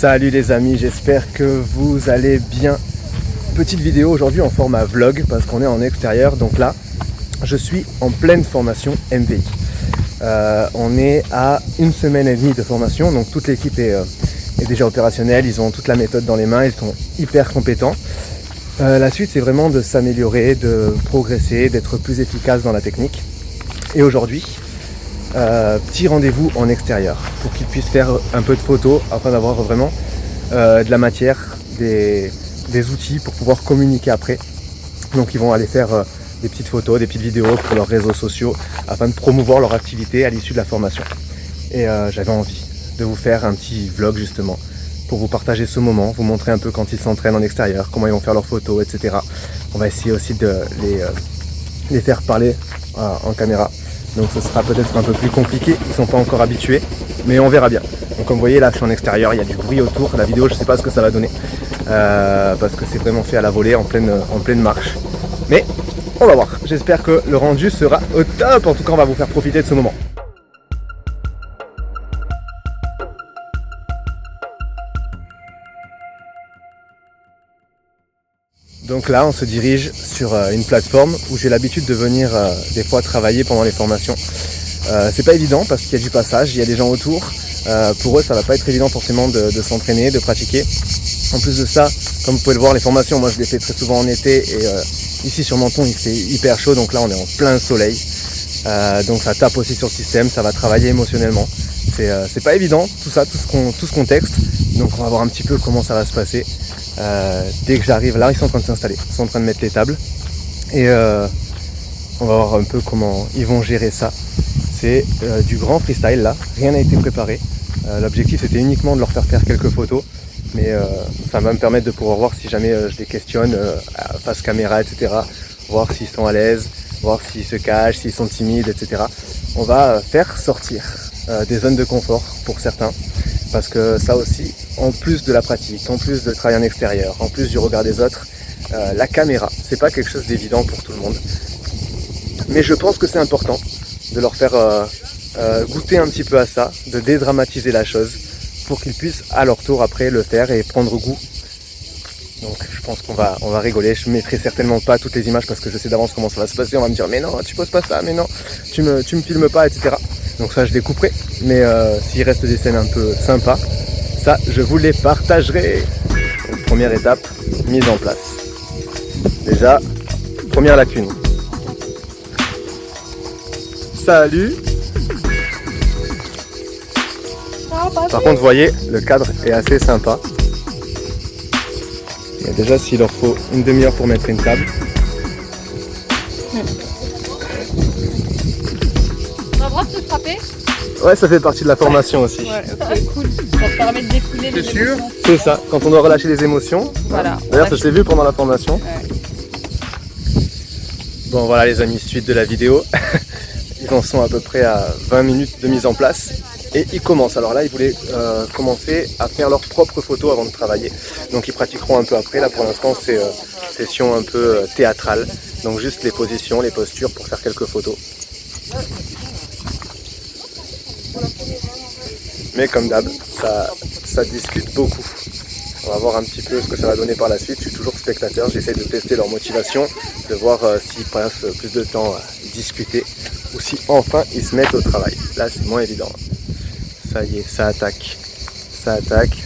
Salut les amis, j'espère que vous allez bien. Petite vidéo aujourd'hui en format vlog parce qu'on est en extérieur. Donc là, je suis en pleine formation MVI. On est à 1 semaine et demie de formation, donc toute l'équipe est déjà opérationnelle. Ils ont toute la méthode dans les mains, ils sont hyper compétents. La suite, c'est vraiment de s'améliorer, de progresser, d'être plus efficace dans la technique. Et aujourd'hui, petit rendez-vous en extérieur pour qu'ils puissent faire un peu de photos afin d'avoir vraiment de la matière, des outils pour pouvoir communiquer après. Donc ils vont aller faire des petites photos, des petites vidéos pour leurs réseaux sociaux afin de promouvoir leur activité à l'issue de la formation. Et j'avais envie de vous faire un petit vlog justement pour vous partager ce moment, vous montrer un peu quand ils s'entraînent en extérieur, comment ils vont faire leurs photos, etc. On va essayer aussi de les faire parler en caméra. Donc ce sera peut-être un peu plus compliqué, ils ne sont pas encore habitués, mais on verra bien. Donc comme vous voyez là, je suis en extérieur, il y a du bruit autour, la vidéo je ne sais pas ce que ça va donner, parce que c'est vraiment fait à la volée, en pleine marche. Mais on va voir, j'espère que le rendu sera au top, en tout cas on va vous faire profiter de ce moment. Donc là, on se dirige sur une plateforme où j'ai l'habitude de venir des fois travailler pendant les formations. C'est pas évident parce qu'il y a du passage, il y a des gens autour. Pour eux, ça va pas être évident forcément de s'entraîner, de pratiquer. En plus de ça, comme vous pouvez le voir, les formations, moi je les fais très souvent en été et ici sur Menton, il fait hyper chaud, donc là on est en plein soleil. Donc ça tape aussi sur le système, ça va travailler émotionnellement. C'est pas évident, tout ça, tout ce contexte. Donc on va voir un petit peu comment ça va se passer. Dès que j'arrive là, ils sont en train de s'installer, ils sont en train de mettre les tables et on va voir un peu comment ils vont gérer ça. C'est du grand freestyle là, rien n'a été préparé. L'objectif c'était uniquement de leur faire quelques photos, mais ça va me permettre de pouvoir voir si jamais je les questionne face caméra, etc. Voir s'ils sont à l'aise, voir s'ils se cachent, s'ils sont timides, etc. On va faire sortir des zones de confort pour certains. Parce que ça aussi, en plus de la pratique, en plus de travail en extérieur, en plus du regard des autres, la caméra, c'est pas quelque chose d'évident pour tout le monde. Mais je pense que c'est important de leur faire goûter un petit peu à ça, de dédramatiser la chose, pour qu'ils puissent à leur tour après le faire et prendre goût. Donc je pense qu'on va rigoler, je mettrai certainement pas toutes les images parce que je sais d'avance comment ça va se passer, on va me dire mais non, tu poses pas ça, mais non, tu me filmes pas, etc. Donc ça je les couperai, mais s'il reste des scènes un peu sympas, ça je vous les partagerai. Donc, première étape, mise en place. Déjà, première lacune. Salut. Par contre vous voyez, le cadre est assez sympa. Mais déjà s'il leur faut une demi-heure pour mettre une table. On a le droit de se frapper? Ouais, ça fait partie de la formation aussi. Ouais, ok, cool. Ça te permet de défouler les émotions. C'est ça, quand on doit relâcher les émotions. Voilà. D'ailleurs, ça s'est vu pendant la formation. Ouais. Bon, voilà les amis, suite de la vidéo. Ils en sont à peu près à 20 minutes de mise en place. Et ils commencent. Alors là, ils voulaient commencer à faire leurs propres photos avant de travailler. Donc ils pratiqueront un peu après. Là, pour l'instant, c'est session un peu théâtrale. Donc juste les positions, les postures pour faire quelques photos. Mais comme d'hab, ça discute beaucoup. On va voir un petit peu ce que ça va donner par la suite. Je suis toujours spectateur, j'essaie de tester leur motivation, de voir s'ils passent plus de temps à discuter ou si enfin ils se mettent au travail. Là c'est moins évident. Ça y est, ça attaque,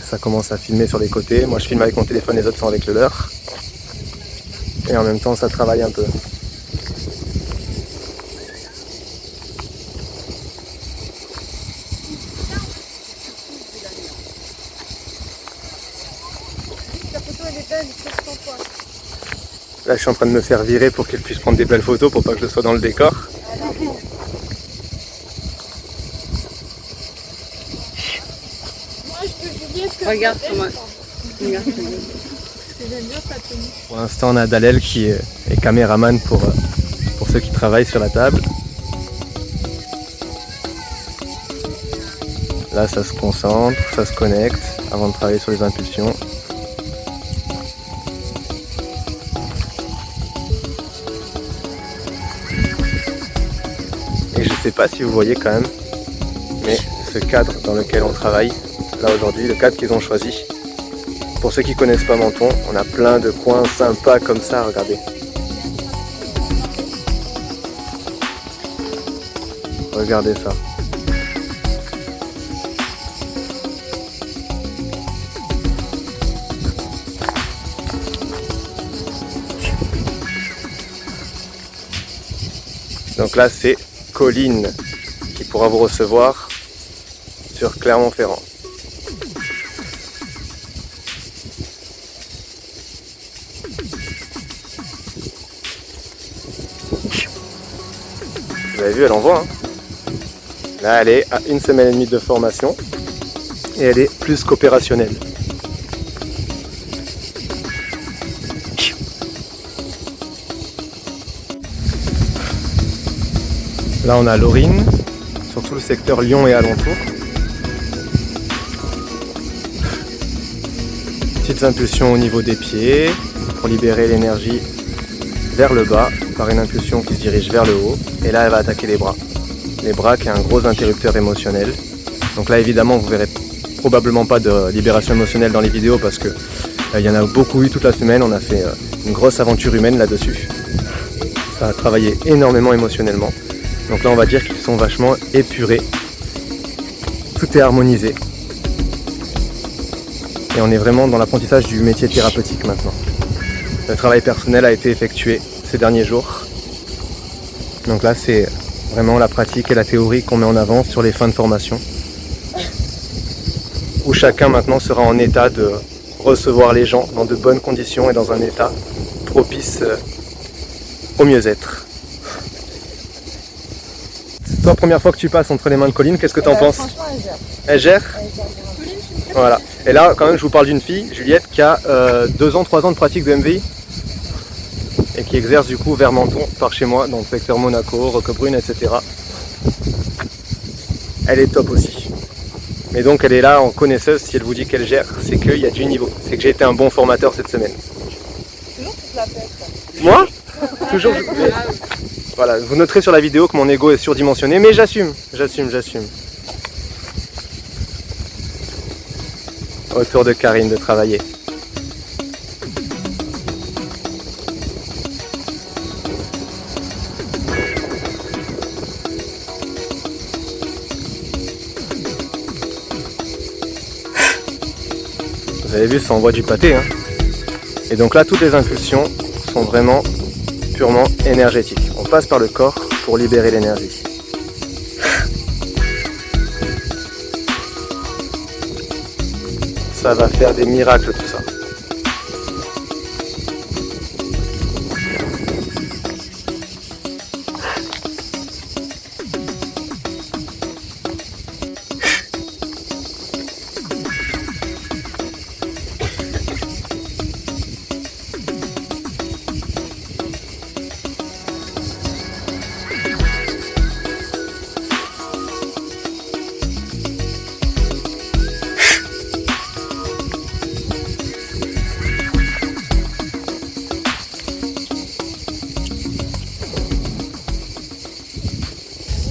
ça commence à filmer sur les côtés. Moi je filme avec mon téléphone, les autres sont avec le leur. Et en même temps ça travaille un peu. Là je suis en train de me faire virer pour qu'elle puisse prendre des belles photos pour pas que je sois dans le décor. Regarde comment. Pour l'instant on a Dalel qui est caméraman pour ceux qui travaillent sur la table. Là ça se concentre, ça se connecte avant de travailler sur les impulsions. Et je sais pas si vous voyez quand même, mais ce cadre dans lequel on travaille, là aujourd'hui, le cadre qu'ils ont choisi. Pour ceux qui ne connaissent pas Menton, on a plein de coins sympas comme ça, regardez. Regardez ça. Donc là c'est Colline qui pourra vous recevoir sur Clermont-Ferrand. Vous avez vu, elle envoie. Hein. Là elle est à 1 semaine et demie de formation et elle est plus qu'opérationnelle. Là on a Laurine, sur tout le secteur Lyon et alentour. Petites impulsions au niveau des pieds pour libérer l'énergie vers le bas par une impulsion qui se dirige vers le haut. Et là elle va attaquer les bras. Les bras qui est un gros interrupteur émotionnel. Donc là évidemment vous verrez probablement pas de libération émotionnelle dans les vidéos parce que il y en a beaucoup eu toute la semaine. On a fait une grosse aventure humaine là-dessus. Ça a travaillé énormément émotionnellement. Donc là on va dire qu'ils sont vachement épurés. Tout est harmonisé. Et on est vraiment dans l'apprentissage du métier thérapeutique maintenant. Le travail personnel a été effectué ces derniers jours. Donc là c'est vraiment la pratique et la théorie qu'on met en avant sur les fins de formation. Où chacun maintenant sera en état de recevoir les gens dans de bonnes conditions et dans un état propice au mieux-être. Toi, première fois que tu passes entre les mains de Colline, qu'est-ce que tu en penses? Franchement, Elle gère. Voilà. Et là, quand même, je vous parle d'une fille, Juliette, qui a 2 ans, 3 ans de pratique de MVI et qui exerce du coup vers Menton, par chez moi, dans le secteur Monaco, Roquebrune, etc. Elle est top aussi. Mais donc, elle est là en connaisseuse. Si elle vous dit qu'elle gère, c'est qu'il y a du niveau. C'est que j'ai été un bon formateur cette semaine. toujours tu te la pètes. Moi? Toujours. Voilà, vous noterez sur la vidéo que mon ego est surdimensionné, mais j'assume. Autour de Karine de travailler. Vous avez vu, ça envoie du pâté. Hein. Et donc là, toutes les impulsions sont vraiment purement énergétiques. On passe par le corps pour libérer l'énergie. Ça va faire des miracles tout ça.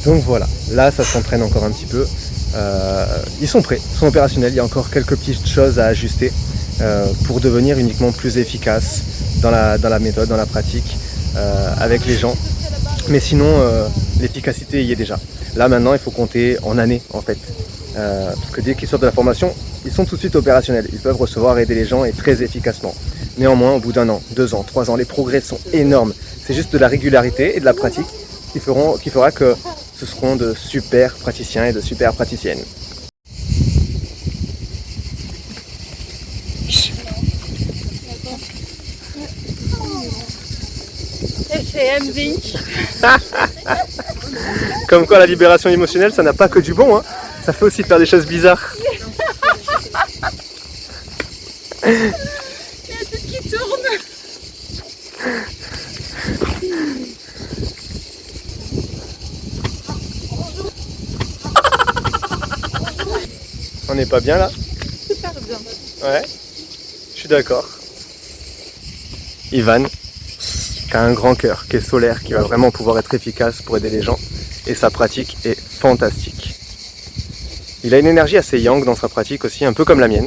Donc voilà, là ça s'entraîne encore un petit peu. Ils sont prêts, ils sont opérationnels, il y a encore quelques petites choses à ajuster pour devenir uniquement plus efficace dans la méthode, dans la pratique, avec les gens. Mais sinon, l'efficacité y est déjà. Là maintenant, il faut compter en années en fait. Parce que dès qu'ils sortent de la formation, ils sont tout de suite opérationnels. Ils peuvent recevoir, aider les gens et très efficacement. Néanmoins, au bout d'1 an, 2 ans, 3 ans, les progrès sont énormes. C'est juste de la régularité et de la pratique qui fera que ce seront de super praticiens et de super praticiennes. C'est MVI. Comme quoi la libération émotionnelle, ça n'a pas que du bon, hein. Ça fait aussi faire des choses bizarres. Il y a tout qui tourne. On n'est pas bien là? Super bien. Ouais, je suis d'accord. Ivan, qui a un grand cœur, qui est solaire, qui va vraiment pouvoir être efficace pour aider les gens. Et sa pratique est fantastique. Il a une énergie assez yang dans sa pratique aussi, un peu comme la mienne.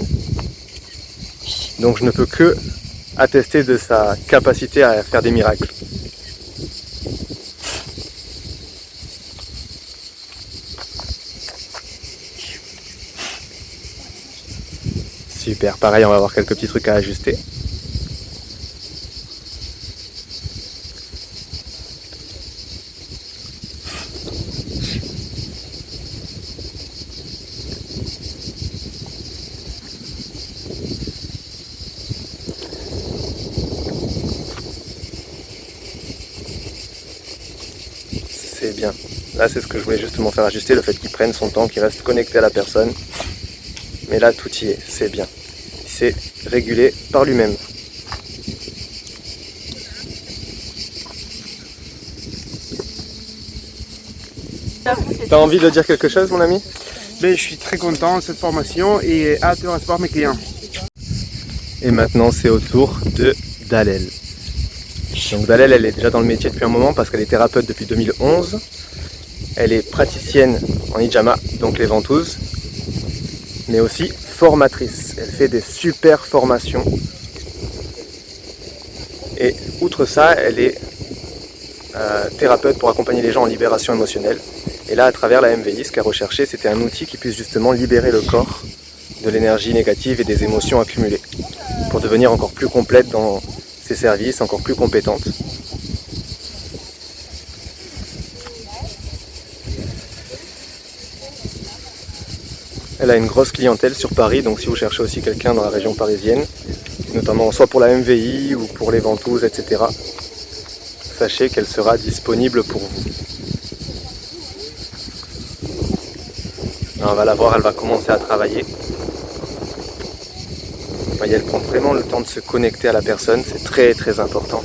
Donc je ne peux que attester de sa capacité à faire des miracles. Super, pareil, on va avoir quelques petits trucs à ajuster. C'est bien. Là, c'est ce que je voulais justement faire ajuster, le fait qu'il prenne son temps, qu'il reste connecté à la personne. Mais là, tout y est, c'est bien. Il s'est régulé par lui-même. T'as envie de dire quelque chose, mon ami? Je suis très content de cette formation et hâte de recevoir mes clients. Et maintenant, c'est au tour de Dalel. Donc Dalel, elle est déjà dans le métier depuis un moment parce qu'elle est thérapeute depuis 2011. Elle est praticienne en hijama, donc les ventouses, mais aussi formatrice. Elle fait des super formations. Et outre ça, elle est thérapeute pour accompagner les gens en libération émotionnelle. Et là, à travers la MVI, ce qu'elle recherchait, c'était un outil qui puisse justement libérer le corps de l'énergie négative et des émotions accumulées, pour devenir encore plus complète dans ses services, encore plus compétente. Elle a une grosse clientèle sur Paris, donc si vous cherchez aussi quelqu'un dans la région parisienne, notamment soit pour la MVI ou pour les ventouses, etc., sachez qu'elle sera disponible pour vous. Là, on va la voir, elle va commencer à travailler. Vous voyez, elle prend vraiment le temps de se connecter à la personne, c'est très très important.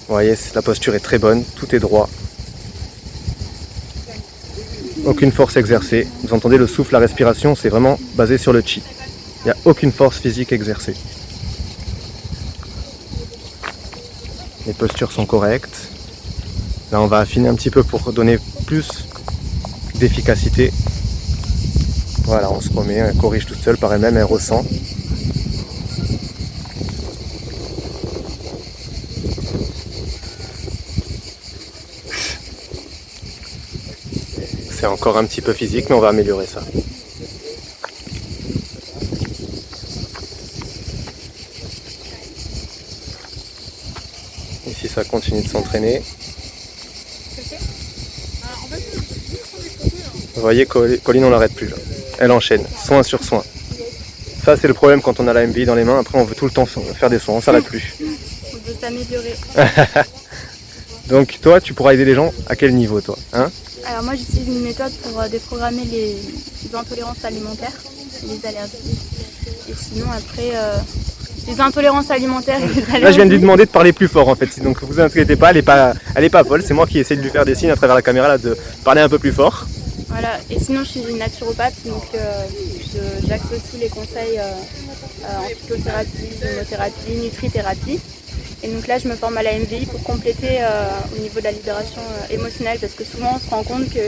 Vous voyez, la posture est très bonne, tout est droit. Aucune force exercée. Vous entendez le souffle, la respiration, c'est vraiment basé sur le chi. Il n'y a aucune force physique exercée. Les postures sont correctes. Là, on va affiner un petit peu pour donner plus d'efficacité. Voilà, on se remet, elle corrige toute seule par elle-même, elle ressent. C'est encore un petit peu physique, mais on va améliorer ça. Ici, ça continue de s'entraîner. Vous voyez, Colline, on n'arrête plus là. Elle enchaîne, soin sur soin. Ça, c'est le problème quand on a la MVI dans les mains. Après, on veut tout le temps faire des soins, on ne s'arrête plus. On veut s'améliorer. Donc, toi, tu pourras aider les gens à quel niveau, toi, hein? Alors moi j'utilise une méthode pour déprogrammer les intolérances alimentaires, les allergies. Et sinon après, les intolérances alimentaires et les allergies... Là je viens de lui demander de parler plus fort en fait, donc vous inquiétez pas, elle est pas folle, c'est moi qui essaie de lui faire des signes à travers la caméra là, de parler un peu plus fort. Voilà, et sinon je suis une naturopathe, donc j'associe les conseils en phytothérapie, immunothérapie, nutrithérapie. Et donc là je me forme à la MVI pour compléter au niveau de la libération émotionnelle, parce que souvent on se rend compte que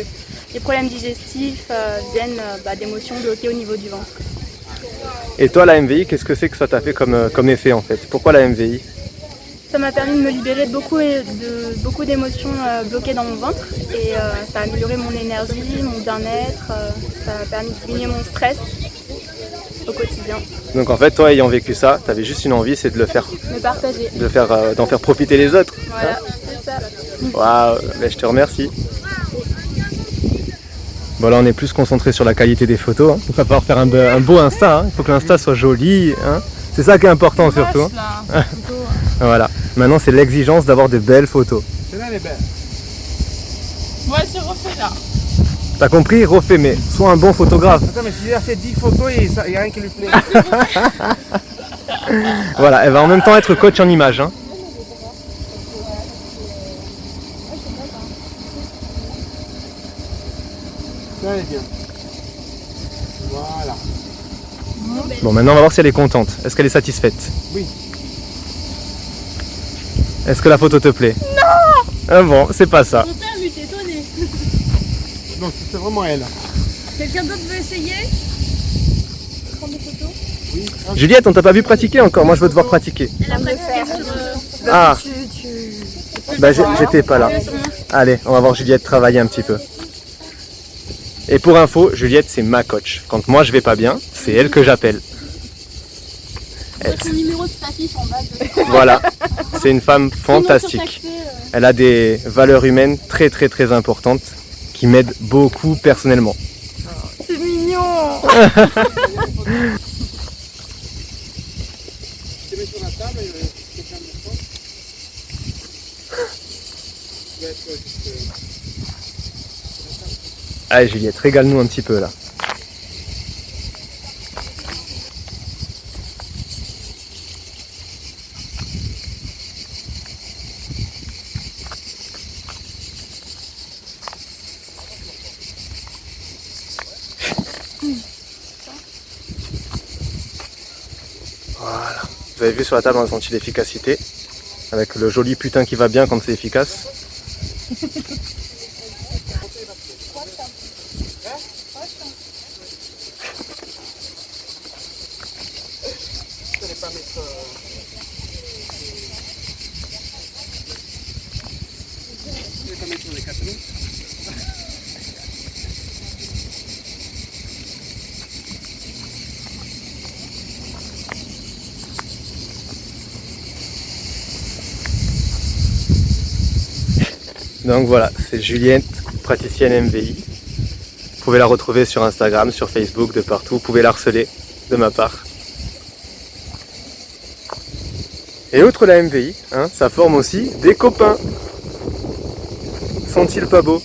les problèmes digestifs viennent d'émotions bloquées au niveau du ventre. Et toi la MVI, qu'est-ce que c'est que ça t'a fait comme effet en fait? Pourquoi la MVI? Ça m'a permis de me libérer de beaucoup d'émotions bloquées dans mon ventre, et ça a amélioré mon énergie, mon bien-être, ça m'a permis de diminuer mon stress au quotidien. Donc en fait toi ayant vécu ça, tu avais juste une envie, c'est de le faire, Me partager. d'en faire profiter les autres. Voilà, c'est ça. Waouh, je te remercie. Bon là on est plus concentré sur la qualité des photos, hein. Il va falloir faire un beau Insta, hein. Il faut que l'Insta soit joli, hein. C'est ça qui est important surtout. Hein. Voilà, maintenant c'est l'exigence d'avoir de belles photos. Celle-là, elle est belle. Ouais, c'est refait là. T'as compris? Refais, mais sois un bon photographe. Attends, mais si j'ai fait 10 photos, il n'y a rien qui lui plaît. Voilà, elle va en même temps être coach en images, hein. Ça, elle est bien. Voilà. Bon, ben, Bon, maintenant on va voir si elle est contente. Est-ce qu'elle est satisfaite? Oui. Est-ce que la photo te plaît? Non. Ah bon, c'est pas ça. Mon père lui est étonné. Non, c'est vraiment elle. Quelqu'un d'autre veut essayer? Prendre des photos? Oui. Juliette, on t'a pas vu pratiquer encore, moi je veux te voir pratiquer. Elle a pratiqué sur... Ah, bah j'étais pas là. Allez, on va voir Juliette travailler un petit peu. Et pour info, Juliette c'est ma coach. Quand moi je vais pas bien, c'est elle que j'appelle. Son numéro de s'affiche en bas de... Voilà, c'est une femme fantastique. Elle a des valeurs humaines très très très importantes qui m'aident beaucoup personnellement. C'est mignon. Je te mets sur la table et je te fais un micro. Je vais être juste... Allez Juliette, régale-nous un petit peu là. Voilà. Vous avez vu sur la table, on a senti l'efficacité. Avec le joli putain qui va bien quand c'est efficace. Donc voilà, c'est Juliette, praticienne MVI. Vous pouvez la retrouver sur Instagram, sur Facebook, de partout. Vous pouvez la harceler de ma part. Et outre la MVI, ça forme aussi des copains. Sont-ils pas beaux?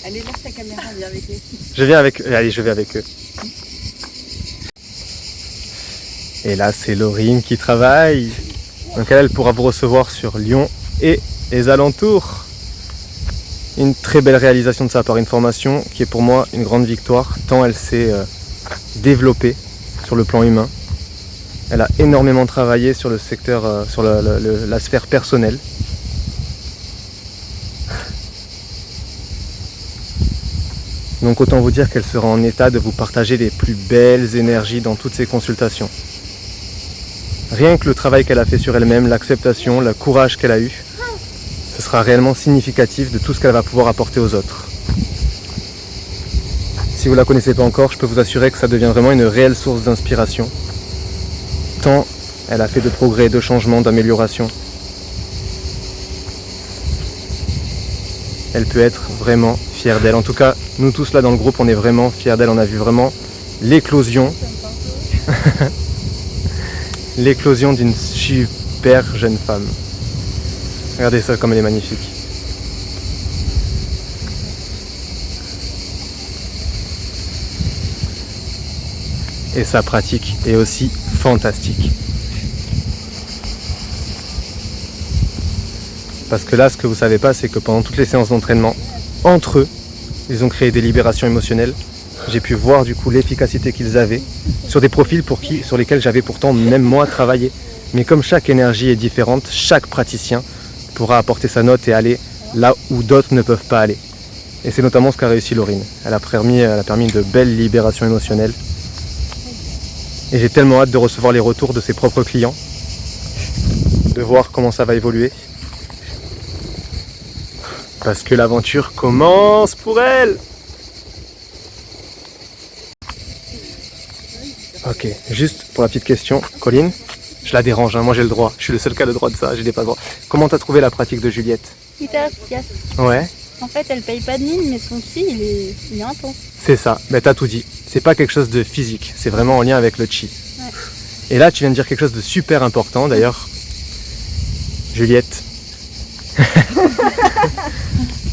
Allez, lâche ta caméra, viens avec eux. Je viens avec eux. Allez, je vais avec eux. Et là, c'est Laurine qui travaille. Donc elle pourra vous recevoir sur Lyon et les alentours. Une très belle réalisation de sa part, une formation qui est pour moi une grande victoire, tant elle s'est développée sur le plan humain. Elle a énormément travaillé sur le secteur, sur la sphère personnelle. Donc autant vous dire qu'elle sera en état de vous partager les plus belles énergies dans toutes ses consultations. Rien que le travail qu'elle a fait sur elle-même, l'acceptation, le courage qu'elle a eu, ce sera réellement significatif de tout ce qu'elle va pouvoir apporter aux autres. Si vous ne la connaissez pas encore, je peux vous assurer que ça devient vraiment une réelle source d'inspiration. Tant elle a fait de progrès, de changements, d'améliorations. Elle peut être vraiment fière d'elle. En tout cas, nous tous là dans le groupe, on est vraiment fiers d'elle. On a vu vraiment l'éclosion. L'éclosion d'une super jeune femme. Regardez ça comme elle est magnifique. Et sa pratique est aussi fantastique. Parce que là, ce que vous savez pas, c'est que pendant toutes les séances d'entraînement, entre eux, ils ont créé des libérations émotionnelles. J'ai pu voir du coup l'efficacité qu'ils avaient sur des profils sur lesquels j'avais pourtant même moi travaillé. Mais comme chaque énergie est différente, chaque praticien pourra apporter sa note et aller là où d'autres ne peuvent pas aller. Et c'est notamment ce qu'a réussi Laurine. Elle a permis de belles libérations émotionnelles. Et j'ai tellement hâte de recevoir les retours de ses propres clients, de voir comment ça va évoluer. Parce que l'aventure commence pour elle. Ok, juste pour la petite question, Colline, je la dérange, moi j'ai le droit, je suis le seul qui a le droit de ça, je n'ai pas le droit. Comment t'as trouvé la pratique de Juliette? Hyper efficace. Ouais. En fait, elle paye pas de mine, mais son chi, il est intense. C'est ça, mais t'as tout dit. C'est pas quelque chose de physique, c'est vraiment en lien avec le chi. Ouais. Et là, tu viens de dire quelque chose de super important, d'ailleurs. Juliette.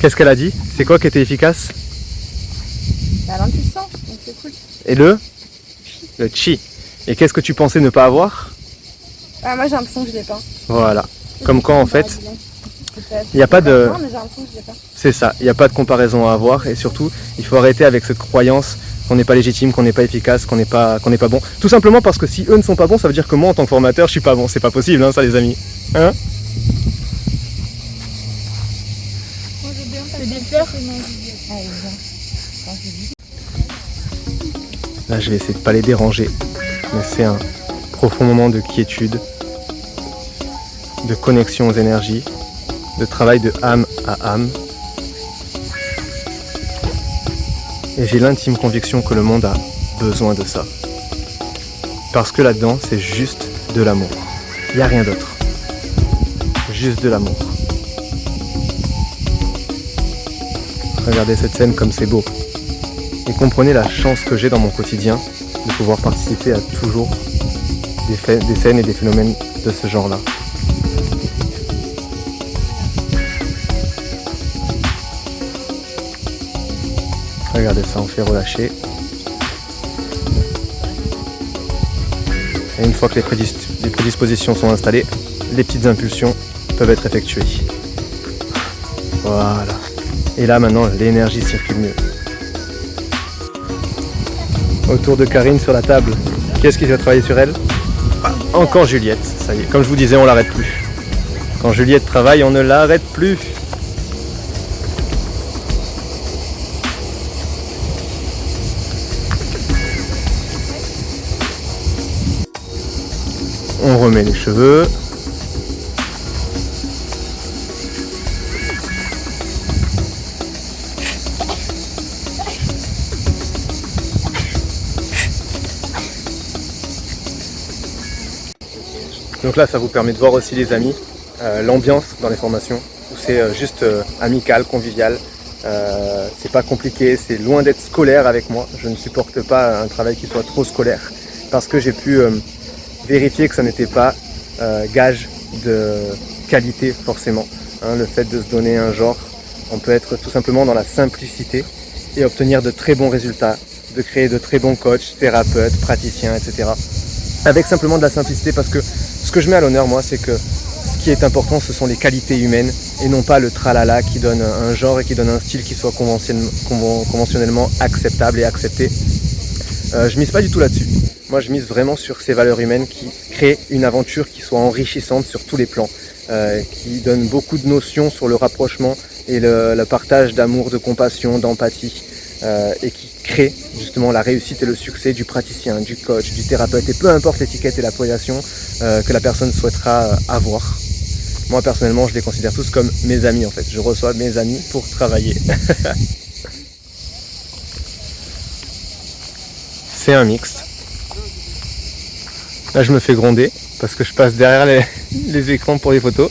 Qu'est-ce qu'elle a dit? C'est quoi qui était efficace? L'impuissance, donc c'est cool. Et le chi. Et qu'est-ce que tu pensais ne pas avoir? Moi j'ai l'impression que je l'ai pas. Voilà. Comme quoi en fait, il n'y a pas de... Non, mais j'ai l'impression que je l'ai pas. C'est ça, il n'y a pas de comparaison à avoir et surtout, il faut arrêter avec cette croyance qu'on n'est pas légitime, qu'on n'est pas efficace, qu'on n'est pas bon. Tout simplement parce que si eux ne sont pas bons, ça veut dire que moi en tant que formateur, je suis pas bon. C'est pas possible, hein, ça les amis. Hein? Là, je vais essayer de pas les déranger, mais c'est un profond moment de quiétude, de connexion aux énergies, de travail de âme à âme. Et j'ai l'intime conviction que le monde a besoin de ça. Parce que là-dedans, c'est juste de l'amour. Il n'y a rien d'autre. Juste de l'amour. Regardez cette scène comme c'est beau. Et comprenez la chance que j'ai dans mon quotidien de pouvoir participer à toujours des scènes et des phénomènes de ce genre-là. Regardez ça, on fait relâcher. Et une fois que les prédispositions sont installées, les petites impulsions peuvent être effectuées. Voilà. Et là maintenant, l'énergie circule mieux. Autour de Karine sur la table. Qu'est-ce qui va travailler sur elle? Encore Juliette, ça y est. Comme je vous disais, on l'arrête plus. Quand Juliette travaille, on ne l'arrête plus. On remet les cheveux. Donc là, ça vous permet de voir aussi les amis, l'ambiance dans les formations, où c'est juste amical, convivial. C'est pas compliqué, c'est loin d'être scolaire avec moi. Je ne supporte pas un travail qui soit trop scolaire, parce que j'ai pu vérifier que ça n'était pas gage de qualité forcément. Hein, le fait de se donner un genre, on peut être tout simplement dans la simplicité et obtenir de très bons résultats, de créer de très bons coachs, thérapeutes, praticiens, etc. Avec simplement de la simplicité, parce que ce que je mets à l'honneur moi, c'est que ce qui est important, ce sont les qualités humaines et non pas le tralala qui donne un genre et qui donne un style qui soit conventionnellement acceptable et accepté. Je mise pas du tout là-dessus. Moi, je mise vraiment sur ces valeurs humaines qui créent une aventure qui soit enrichissante sur tous les plans, qui donne beaucoup de notions sur le rapprochement et le partage d'amour, de compassion, d'empathie, et qui crée justement la réussite et le succès du praticien, du coach, du thérapeute, et peu importe l'étiquette et l'appellation que la personne souhaitera avoir. Moi, personnellement, je les considère tous comme mes amis, en fait. Je reçois mes amis pour travailler. C'est un mixte. Là, je me fais gronder parce que je passe derrière les écrans pour les photos.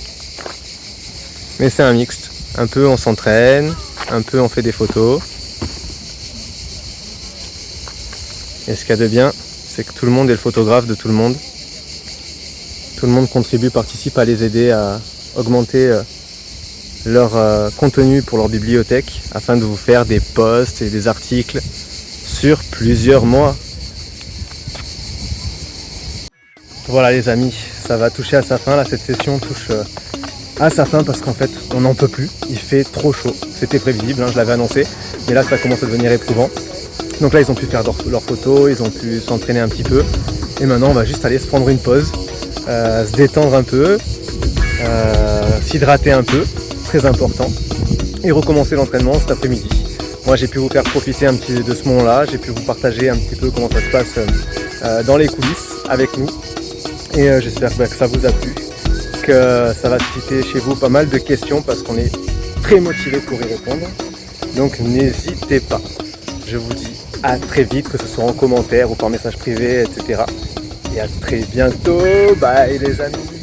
Mais c'est un mixte. Un peu on s'entraîne, un peu on fait des photos. Et ce qu'il y a de bien, c'est que tout le monde est le photographe de tout le monde. Tout le monde contribue, participe à les aider à augmenter leur contenu pour leur bibliothèque afin de vous faire des posts et des articles sur plusieurs mois. Voilà les amis, ça va toucher à sa fin. Là, cette session touche à sa fin parce qu'en fait, on n'en peut plus. Il fait trop chaud. C'était prévisible, hein, je l'avais annoncé. Mais là, ça commence à devenir éprouvant. Donc là, ils ont pu faire leurs photos, ils ont pu s'entraîner un petit peu. Et maintenant, on va juste aller se prendre une pause, se détendre un peu, s'hydrater un peu, très important, et recommencer l'entraînement cet après-midi. Moi, j'ai pu vous faire profiter un petit de ce moment-là, j'ai pu vous partager un petit peu comment ça se passe dans les coulisses avec nous. Et j'espère que ça vous a plu, que ça va susciter chez vous pas mal de questions parce qu'on est très motivés pour y répondre. Donc n'hésitez pas. Je vous dis à très vite, que ce soit en commentaire ou par message privé, etc. Et à très bientôt. Bye les amis.